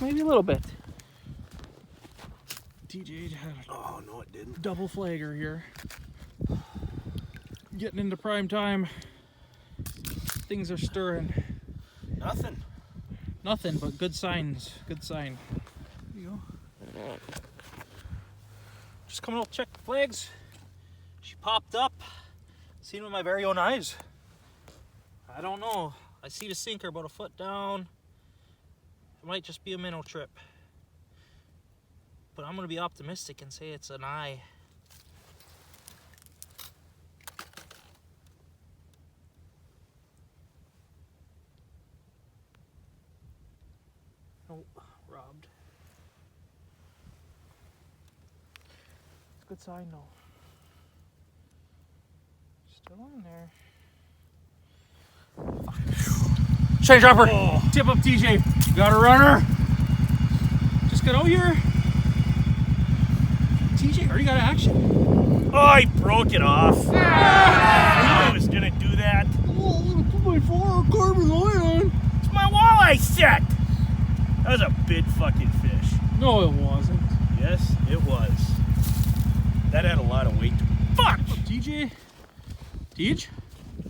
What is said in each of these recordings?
maybe a little bit. TJ had a no, it didn't. double flagger here. Getting into prime time. Things are stirring. Nothing but good signs. Good sign. There you go. Just coming out to check the flags. She popped up. Seen with my very own eyes. I don't know. I see the sinker about a foot down. It might just be a minnow trip. But I'm going to be optimistic and say it's an eye. Oh, robbed. It's a good sign though. Still in there. Shine dropper. Oh. Tip up TJ. Got a runner. Just got out here. TJ already got action. Oh, I broke it off. I was gonna do that. Oh, little 2x4 carbon iron. It's my walleye set. That was a big fucking fish. No, it wasn't. Yes, it was. That had a lot of weight. Fuck! Oh, TJ? TJ?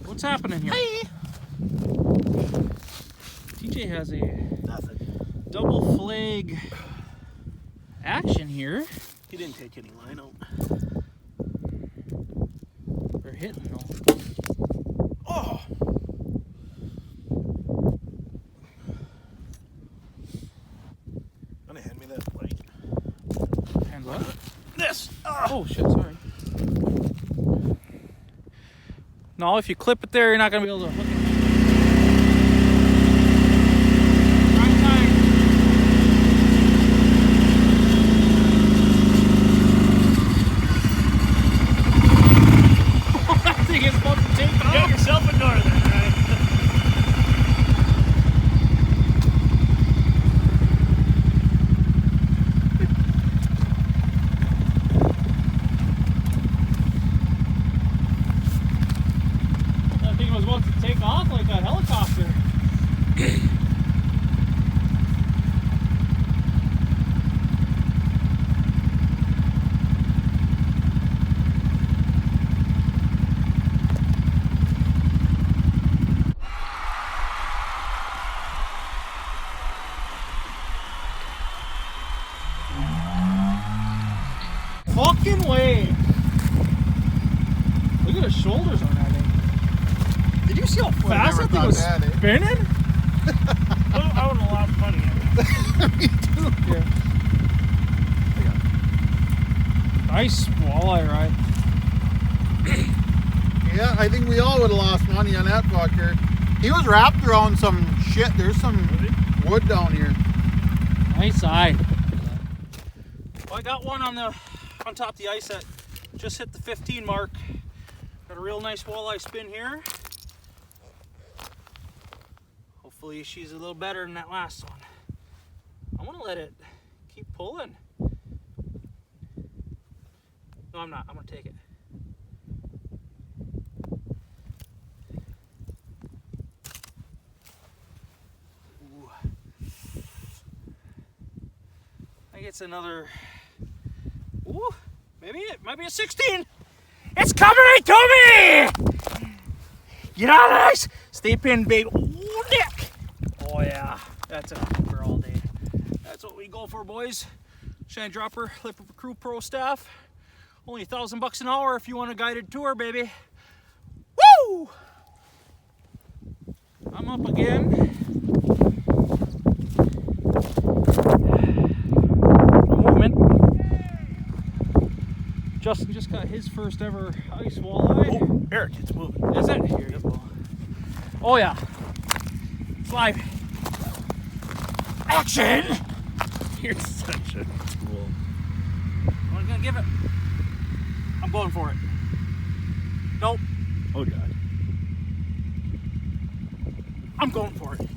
What's happening here? Hey! TJ has a Nothing. double flag action here. He didn't take any line out. They're hitting though. Oh! Gonna hand me that light. And what? This! Oh shit, sorry. No, if you clip it there, you're not gonna be able to hook it. Prime time. That thing is about to take off. Get yourself a northern, right? That thing was about to take off like a helicopter. Fucking way! Look at the shoulders on that thing. Did you see how fast that thing was spinning? I want a lot of money. Me too. Yeah. Nice walleye ride. Yeah, I think we all would have lost money on that fucker. He was wrapped around some shit. There's some wood down here. Nice eye. Well, I got one on top of the ice that just hit the 15 mark. Got a real nice walleye spin here. Hopefully she's a little better than that last one. I'm gonna let it keep pulling. No, I'm not. I'm gonna take it. Ooh. I think it's another. Ooh, maybe it might be a 16. It's coming right to me! Get out of this! Stay pinned, babe. Ooh, Nick! Oh yeah, that's a keeper all day. That's what we go for, boys. Shine dropper, Lip Crew Pro staff. Only $1,000 an hour if you want a guided tour, baby. Woo! I'm up again. No movement. Justin just got his first ever ice walleye. Oh, Eric, it's moving. Is it? Here you go. Oh yeah. It's live. Action! You're such a tool. I'm gonna give it. I'm going for it. Nope. Oh God. I'm going for it.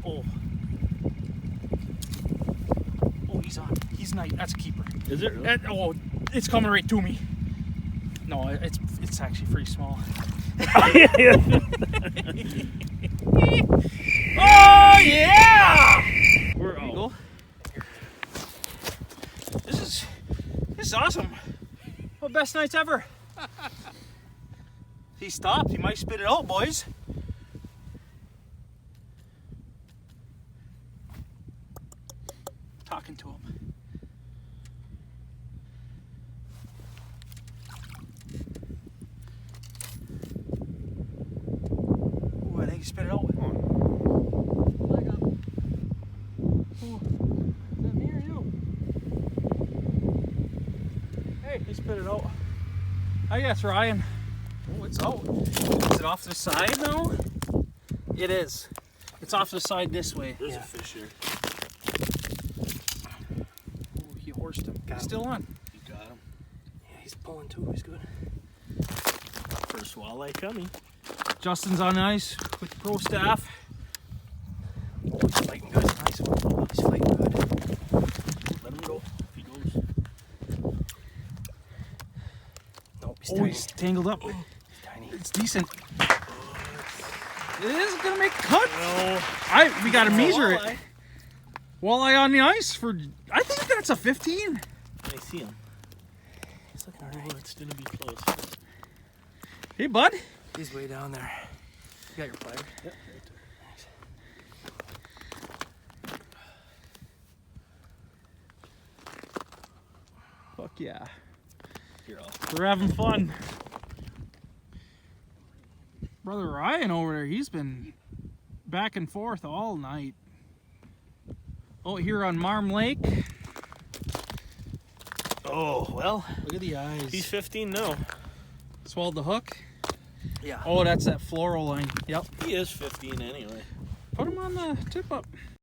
Oh. Oh, he's on. He's nice. That's a keeper. Is it really? Oh, it's coming right to me. No, it's actually pretty small. Oh yeah! We're There you out. go. This is awesome. Well, best nights ever. He stopped. He might spit it out, boys. Talking to him. Ooh, I think he spit it out. Leg up. Ooh. Is that me or you? Hey, he spit it out. I guess Ryan. Oh, it's out. Is it off to the side now? It is. It's off to the side this way. There's a fish here. Ooh, he horsed him. Got him. Still on. You got him. Yeah, he's pulling too. He's good. First walleye coming. Justin's on ice with the pro staff. Oh, he's fighting good. Nice one. He's fighting good. Let him go. If he goes. Nope, he's Oh, tiny. he's tangled up. He's tiny. It's decent. It is gonna make a cut. No. We gotta measure Walleye. it. Walleye on the ice for. I think that's a 15. I see him. He's looking Oh, alright. it's gonna be close. Hey, bud. He's way down there. You got your plier? Yep. Fuck yeah. Here, We're having fun. Brother Ryan over there, he's been back and forth all night. Oh, here on Marm Lake. Oh, well. Look at the eyes. He's 15 now. Swallowed the hook. Yeah. Oh, that's that floral line. Yep. He is 15 anyway. Put him on the tip up.